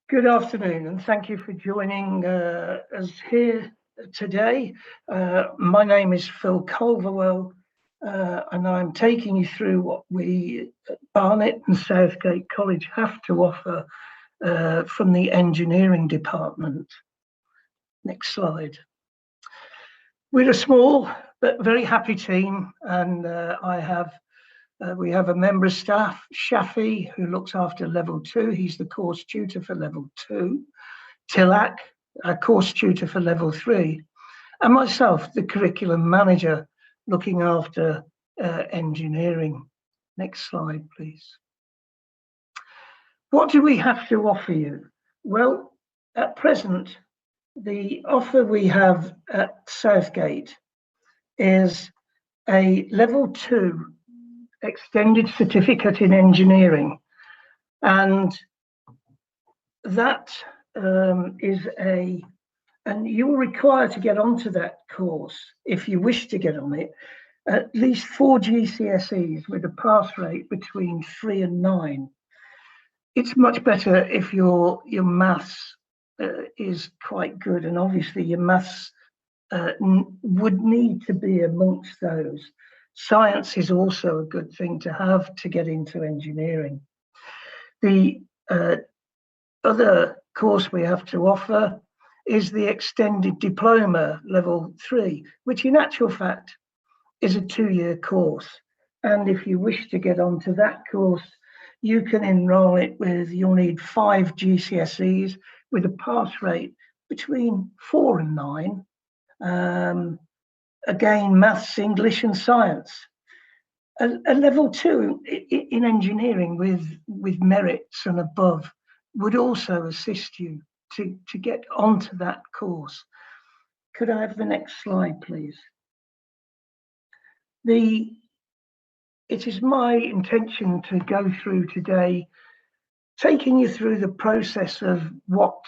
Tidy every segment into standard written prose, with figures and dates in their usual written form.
Good afternoon, and thank you for joining us here today. My name is Phil Culverwell, and I'm taking you through what we at Barnet and Southgate College have to offer from the engineering department. Next slide. We're a small but very happy team, and we have a member of staff, Shafi, who looks after level 2. He's the course tutor for level 2. Tilak, a course tutor for level 3. And myself, the curriculum manager, looking after engineering. Next slide, please. What do we have to offer you? Well, at present, the offer we have at Southgate is a level 2 extended certificate in engineering, and that and you are required to get onto that course if you wish to get on it, at least 4 GCSEs with a pass rate between 3 and 9. It's much better if your maths is quite good, and obviously your maths would need to be amongst those. Science is also a good thing to have to get into engineering. The other course we have to offer is the extended diploma level 3, which in actual fact is a 2-year course. And if you wish to get onto that course, you can enroll it with, you'll need 5 GCSEs with a pass rate between 4 and 9. Again, maths, English and science. A level 2 in engineering with merits and above would also assist you to get onto that course. Could I have the next slide, please? It is my intention to go through today, taking you through the process of what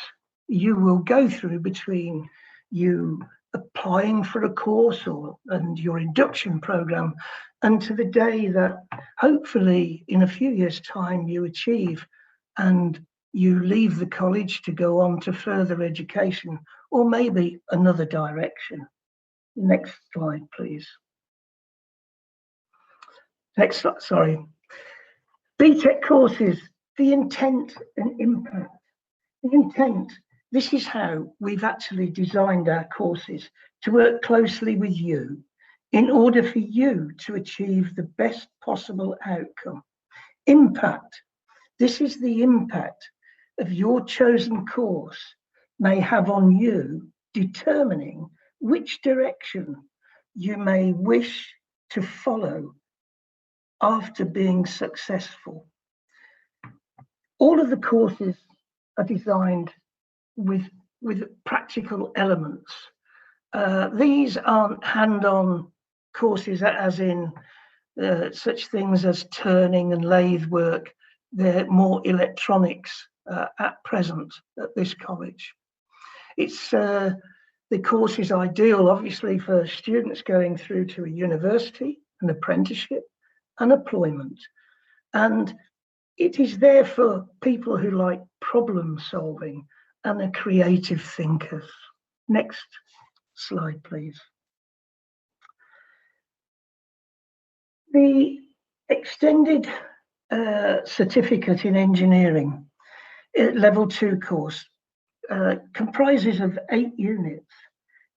you will go through between you applying for a course and your induction program, and to the day that hopefully in a few years' time you achieve and you leave the college to go on to further education or maybe another direction. Next slide, please. Next slide, sorry. BTech Courses, the intent and impact. The intent. This is how we've actually designed our courses, to work closely with you in order for you to achieve the best possible outcome. Impact. This is the impact of your chosen course may have on you, determining which direction you may wish to follow after being successful. All of the courses are designed with practical elements. These aren't hand-on courses as in such things as turning and lathe work. They're more electronics at present at this college. The course is ideal obviously for students going through to a university, an apprenticeship, an employment, and it is there for people who like problem solving and are creative thinkers. Next slide, please. The extended certificate in engineering level 2 course comprises of 8 units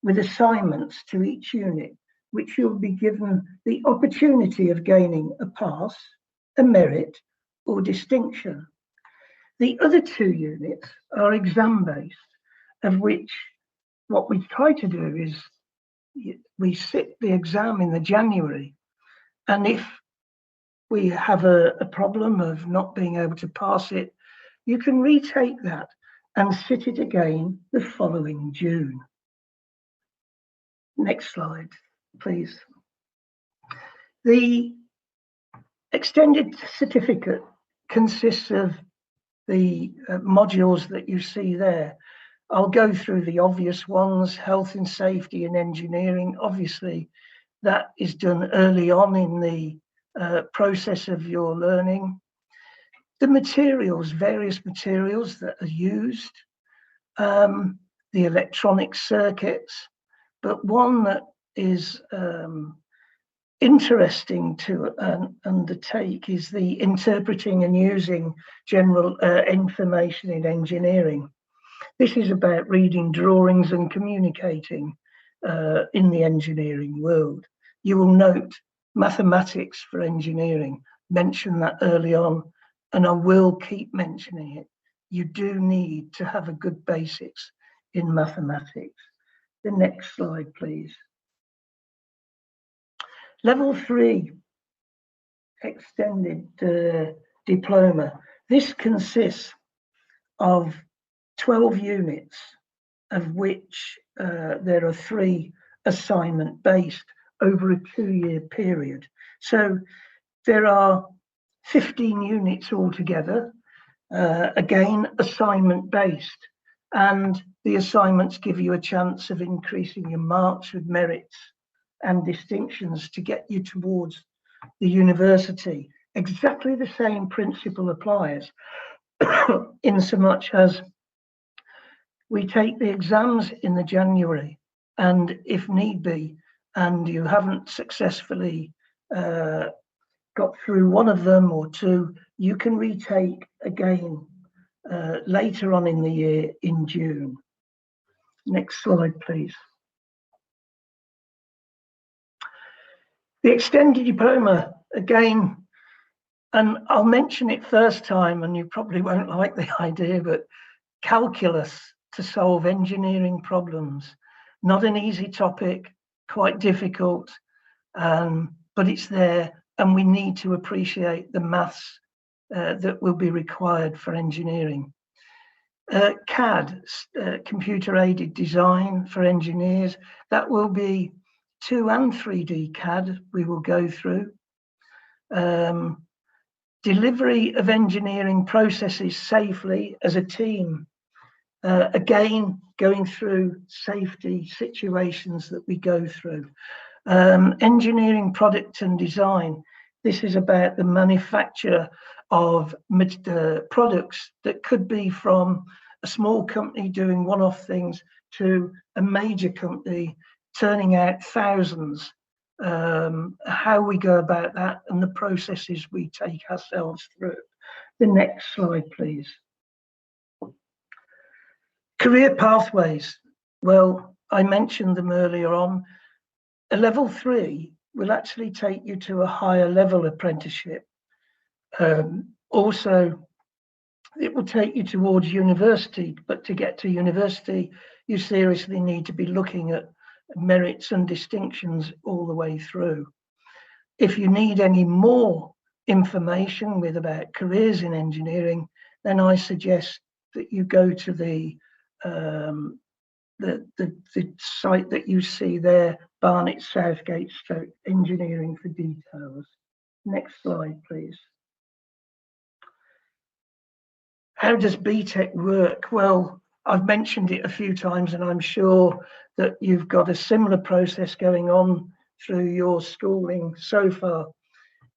with assignments to each unit, which you'll be given the opportunity of gaining a pass, a merit, or distinction. The other 2 units are exam-based, of which what we try to do is we sit the exam in the January, and if we have a problem of not being able to pass it, you can retake that and sit it again the following June. Next slide, please. The extended certificate consists of the modules that you see there. I'll go through the obvious ones: health and safety and engineering. Obviously, that is done early on in the process of your learning. The materials, various materials that are used, the electronic circuits, but one that is interesting to undertake is the interpreting and using general information in engineering. This is about reading drawings and communicating in the engineering world. You will note mathematics for engineering, mention that early on, and I will keep mentioning it. You do need to have a good basics in mathematics. The next slide, please. Level 3 extended diploma. This consists of 12 units, of which there are 3 assignment based over a 2-year period. So there are 15 units altogether, again assignment based, and the assignments give you a chance of increasing your marks with merits and distinctions to get you towards the university. Exactly the same principle applies in so much as we take the exams in the January, and if need be, and you haven't successfully got through one of them or 2, you can retake again later on in the year in June. Next slide, please. The extended diploma, again, and I'll mention it first time, and you probably won't like the idea, but calculus to solve engineering problems. Not an easy topic, quite difficult, but it's there, and we need to appreciate the maths that will be required for engineering. CAD, computer-aided design for engineers, that will be 2 and 3D CAD we will go through. Delivery of engineering processes safely as a team. Again, going through safety situations that we go through. Engineering product and design. This is about the manufacture of products that could be from a small company doing one-off things to a major company turning out thousands. How we go about that and the processes we take ourselves through. The next slide, please. Career pathways. Well, I mentioned them earlier on. A level 3 will actually take you to a higher level apprenticeship. Also, it will take you towards university, but to get to university, you seriously need to be looking at merits and distinctions all the way through. If you need any more information about careers in engineering, then I suggest that you go to the site that you see there, Barnet Southgate Stoke Engineering, for details. Next slide, please. How does BTech work? Well, I've mentioned it a few times, and I'm sure that you've got a similar process going on through your schooling so far,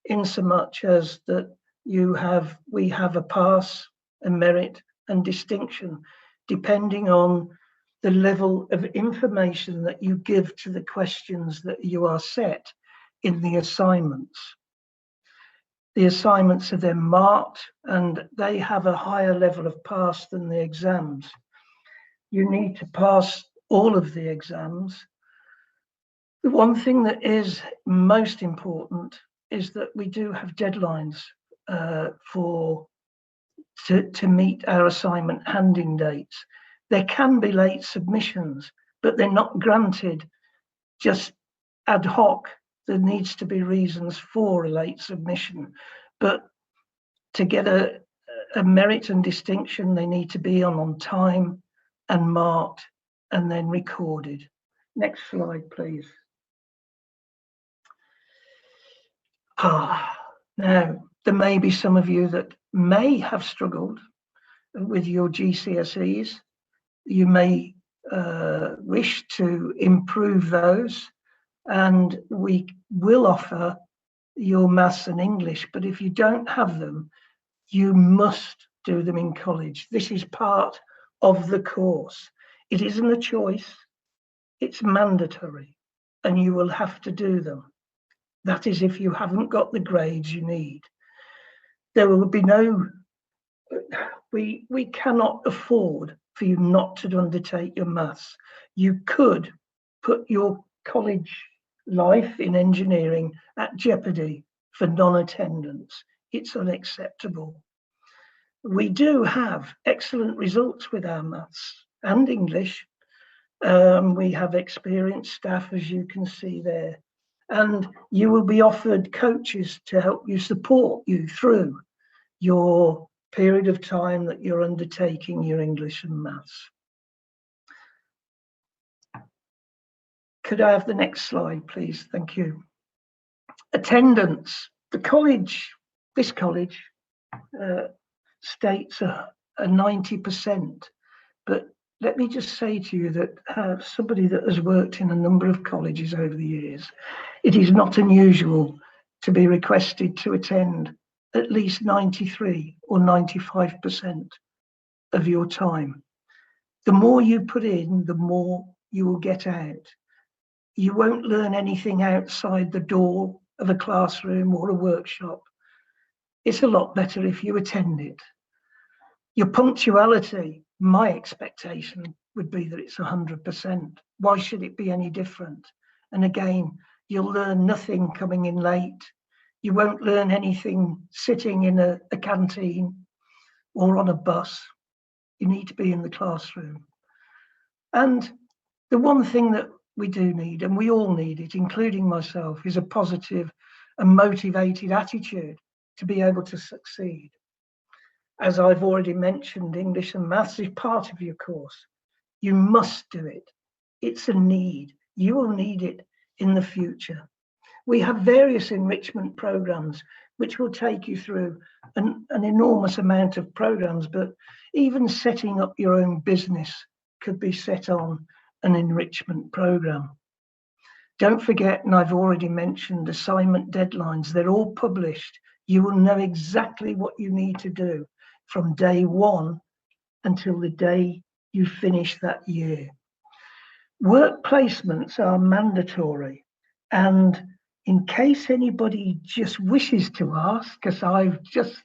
in so much as that we have a pass, a merit, and distinction, depending on the level of information that you give to the questions that you are set in the assignments. The assignments are then marked, and they have a higher level of pass than the exams. You need to pass all of the exams. The one thing that is most important is that we do have deadlines to meet our assignment handing dates. There can be late submissions, but they're not granted just ad hoc. There needs to be reasons for a late submission, but to get a merit and distinction, they need to be on time and marked and then recorded. Next slide, please. Now, there may be some of you that may have struggled with your GCSEs. You may wish to improve those, and we will offer your maths and English, but if you don't have them, You must do them in college. This is part of the course. It isn't a choice, it's mandatory, and you will have to do them. That is if you haven't got the grades you need. There will be no, we cannot afford for you not to undertake your maths. You could put your college life in engineering at jeopardy for non-attendance. It's unacceptable. We do have excellent results with our maths and English. We have experienced staff, as you can see there, and you will be offered coaches to help you, support you through your period of time that you're undertaking your English and maths. Could I have the next slide, please? Thank you. Attendance. The college, this college, states a 90%, but let me just say to you that somebody that has worked in a number of colleges over the years, it is not unusual to be requested to attend at least 93 or 95% of your time. The more you put in, the more you will get out. You won't learn anything outside the door of a classroom or a workshop. It's a lot better if you attend it. Your punctuality, my expectation would be that it's 100%. Why should it be any different? And again, you'll learn nothing coming in late. You won't learn anything sitting in a canteen or on a bus. You need to be in the classroom. And the one thing that we do need, and we all need it, including myself, is a positive and motivated attitude to be able to succeed. As I've already mentioned, English and maths is part of your course. You must do it. It's a need. You will need it in the future. We have various enrichment programs which will take you through an enormous amount of programs, but even setting up your own business could be set on an enrichment program. Don't forget, and I've already mentioned, assignment deadlines. They're all published. You will know exactly what you need to do from day one until the day you finish that year. Work placements are mandatory, and in case anybody just wishes to ask, because I've just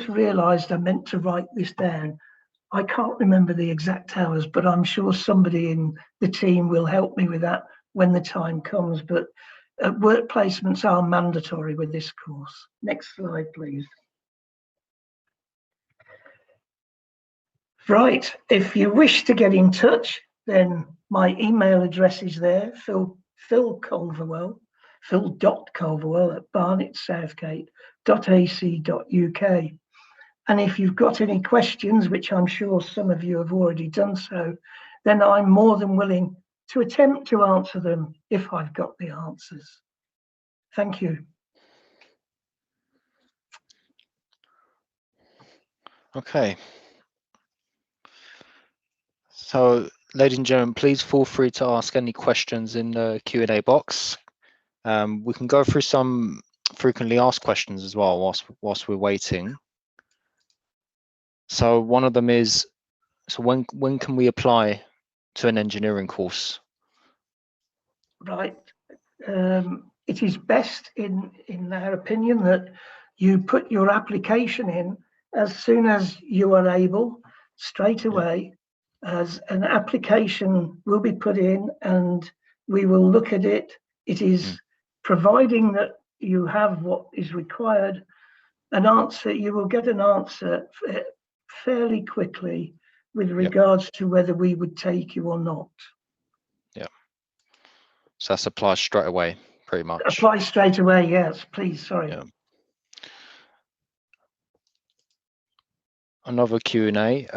realized I meant to write this down. I can't remember the exact hours, but I'm sure somebody in the team will help me with that when the time comes. But work placements are mandatory with this course. Next slide, please. Right, if you wish to get in touch, then my email address is there, phil.culverwell@barnettsouthgate.ac.uk. And if you've got any questions, which I'm sure some of you have already done so, then I'm more than willing to attempt to answer them if I've got the answers. Thank you. Okay. So, ladies and gentlemen, please feel free to ask any questions in the Q&A box. We can go through some frequently asked questions as well whilst we're waiting. So one of them is, so when can we apply to an engineering course? Right. It is best, in our opinion, that you put your application in as soon as you are able, straight away. As an application will be put in and we will look at it. It is providing that you have what is required, an answer, you will get an answer fairly quickly with regards to whether we would take you or not. Yeah. So that's applied straight away, pretty much. Apply straight away, yes, please, sorry. Yeah. Another Q&A.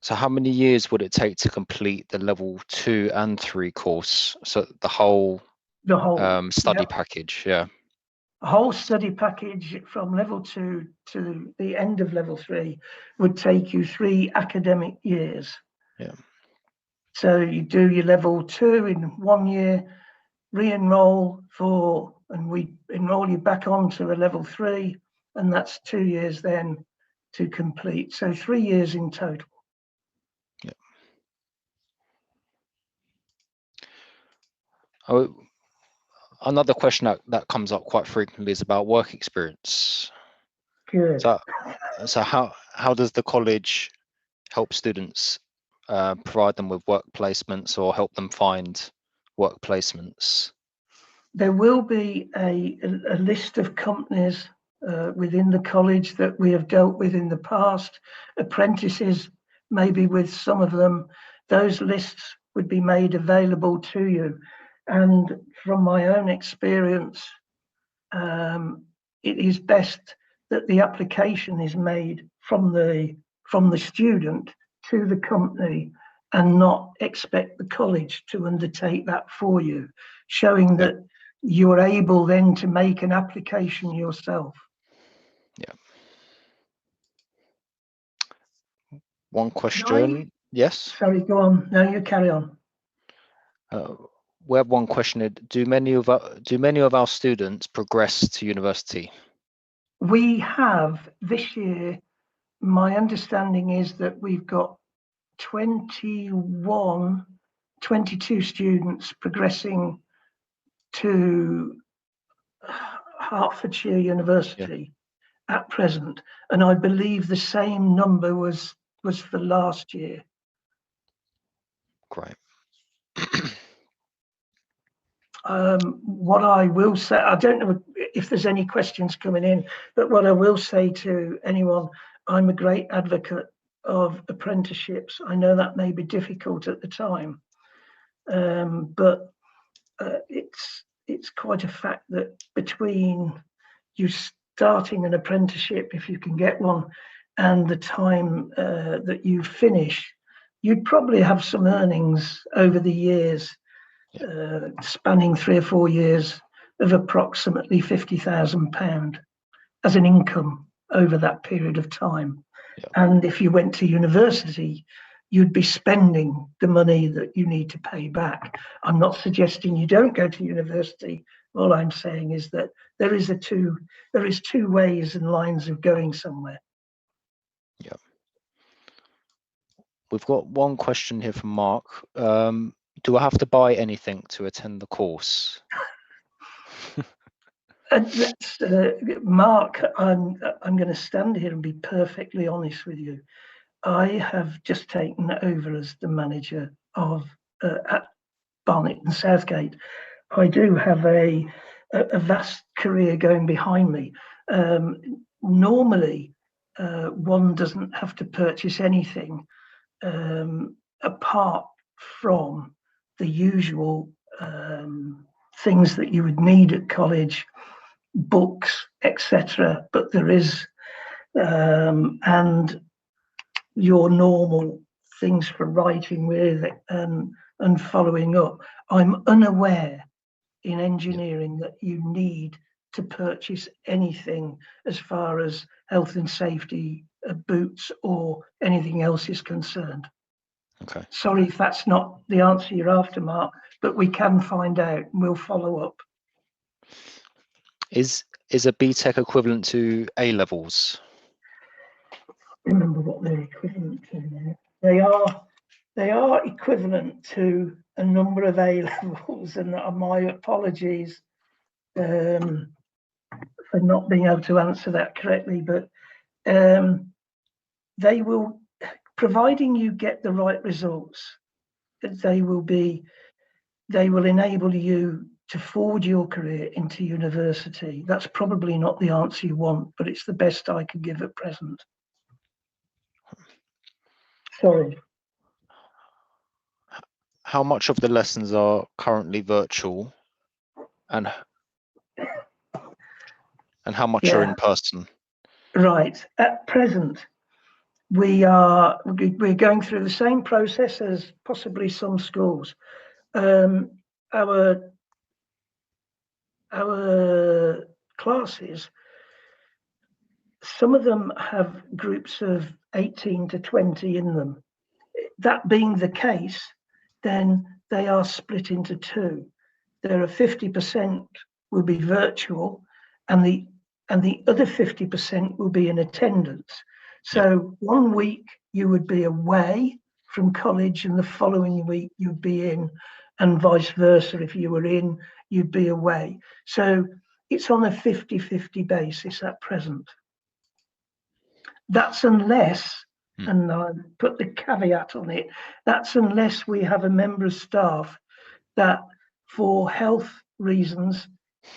So how many years would it take to complete the level 2 and 3 course? So the whole study package, yeah. A whole study package from level 2 to the end of level 3 would take you 3 academic years. Yeah. So you do your level 2 in 1 year, re-enroll and we enroll you back onto a level 3, and that's 2 years then to complete. So 3 years in total. Yeah. Oh, another question that comes up quite frequently is about work experience. Good. So how does the college help students provide them with work placements or help them find work placements? There will be a list of companies within the college that we have dealt with in the past, apprentices, maybe with some of them. Those lists would be made available to you. And from my own experience, it is best that the application is made from the student to the company and not expect the college to undertake that for you, showing that you're able then to make an application yourself. Yeah. One question. Yes. Sorry, go on. No, you carry on. We have one question. Do many of our students progress to university? We have this year. My understanding is that we've got 22 students progressing to Hertfordshire University at present, and I believe the same number was for last year. Great. What I will say, I don't know if there's any questions coming in, but what I will say to anyone, I'm a great advocate of apprenticeships. I know that may be difficult at the time, but it's quite a fact that between you starting an apprenticeship, if you can get one, and the time that you finish, you'd probably have some earnings over the years, spanning 3 or 4 years, of approximately £50,000 as an income over that period of time. And if you went to university, you'd be spending the money that you need to pay back. I'm not suggesting you don't go to university. All I'm saying is that there is two ways and lines of going somewhere. Yeah. We've got one question here from Mark. Do I have to buy anything to attend the course? Mark, I'm going to stand here and be perfectly honest with you. I have just taken over as the manager of at Barnet and Southgate. I do have a vast career going behind me. Normally, one doesn't have to purchase anything apart from the usual things that you would need at college, books, etc. But there is, and your normal things for writing with and following up. I'm unaware in engineering that you need to purchase anything as far as health and safety, boots or anything else is concerned. Okay. Sorry if that's not the answer you're after, Mark, but we can find out and we'll follow up. Is a BTech equivalent to A-levels? Remember what they're equivalent to now. They are equivalent to a number of A-levels, and my apologies for not being able to answer that correctly, but they will, providing you get the right results, they will enable you to forge your career into university. That's probably not the answer you want, but it's the best I could give at present. Sorry. How much of the lessons are currently virtual, and how much are in person? Right. At present, we're going through the same process as possibly some schools. Our classes, some of them have groups of 18 to 20 in them. That being the case, then they are split into two. There are 50% will be virtual, and the and the other 50% will be in attendance. So 1 week you would be away from college, and the following week you'd be in, and vice versa. If you were in, you'd be away. So it's on a 50-50 basis at present. That's unless, and I put the caveat on it, that's unless we have a member of staff that for health reasons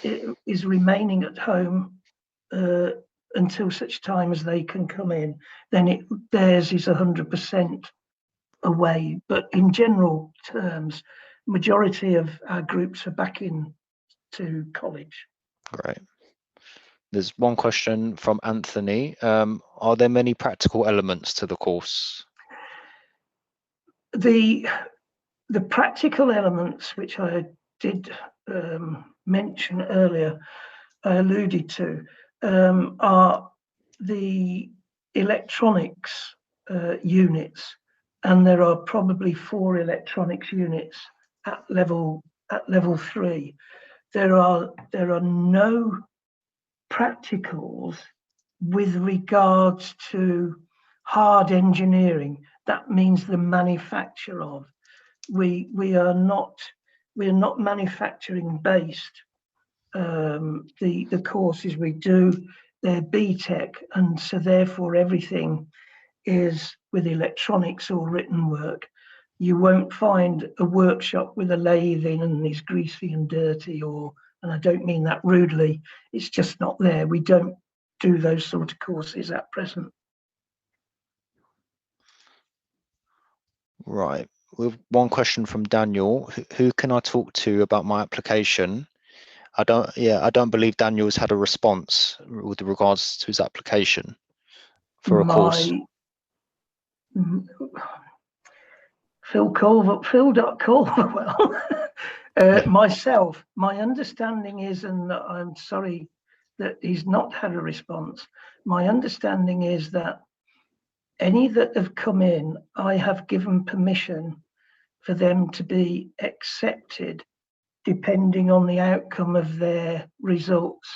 is remaining at home until such time as they can come in. Then theirs is 100% away. But in general terms, majority of our groups are back in to college. Great. There's one question from Anthony. Are there many practical elements to the course? The practical elements, which I did mention earlier, I alluded to, are the electronics units, and there are probably 4 electronics units at level 3. There are no practicals with regards to hard engineering. That means the manufacture of. We're not manufacturing based. The courses we do, they're BTech, and so therefore everything is with electronics or written work. You won't find a workshop with a lathe in and is greasy and dirty, and I don't mean that rudely, it's just not there. We don't do those sort of courses at present. Right. With one question from Daniel, who can I talk to about my application? I don't believe Daniel's had a response with regards to his application for a course. Phil.Culverwell. Myself, my understanding is, and I'm sorry that he's not had a response, my understanding is that any that have come in, I have given permission for them to be accepted depending on the outcome of their results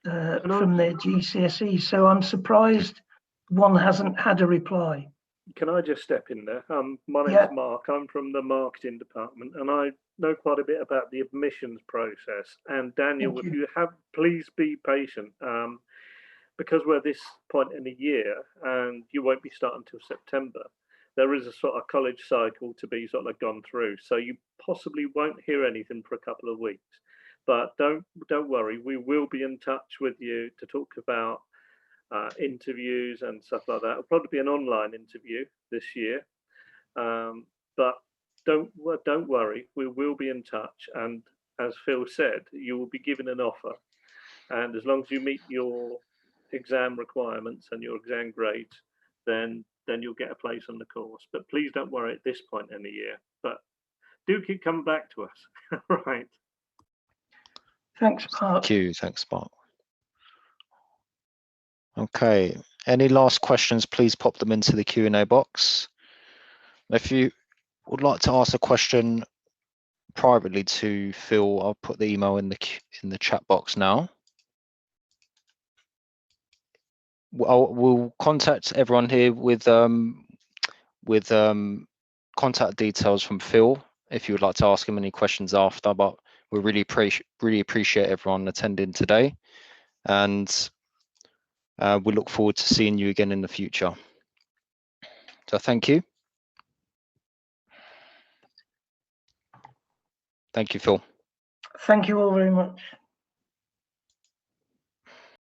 from their GCSEs. So I'm surprised one hasn't had a reply. Can I just step in there? My name's Mark. I'm from the marketing department, and I know quite a bit about the admissions process. And Daniel, if you have, please be patient, because we're this point in the year, and you won't be starting until September. There is a sort of college cycle to be sort of gone through, so you possibly won't hear anything for a couple of weeks. But don't worry, we will be in touch with you to talk about interviews and stuff like that. It'll probably be an online interview this year, but don't worry, we will be in touch. And as Phil said, you will be given an offer, and as long as you meet your exam requirements and your exam grades, then you'll get a place on the course. But please don't worry at this point in the year, but do keep coming back to us. Right. Thanks, Mark. Thanks, Mark. Okay, any last questions, please pop them into the Q&A box. If you would like to ask a question privately to Phil, I'll put the email in the chat box now. We'll contact everyone here with contact details from Phil if you would like to ask him any questions after, but we really appreciate everyone attending today, and we look forward to seeing you again in the future. So thank you. Thank you, Phil. Thank you all very much.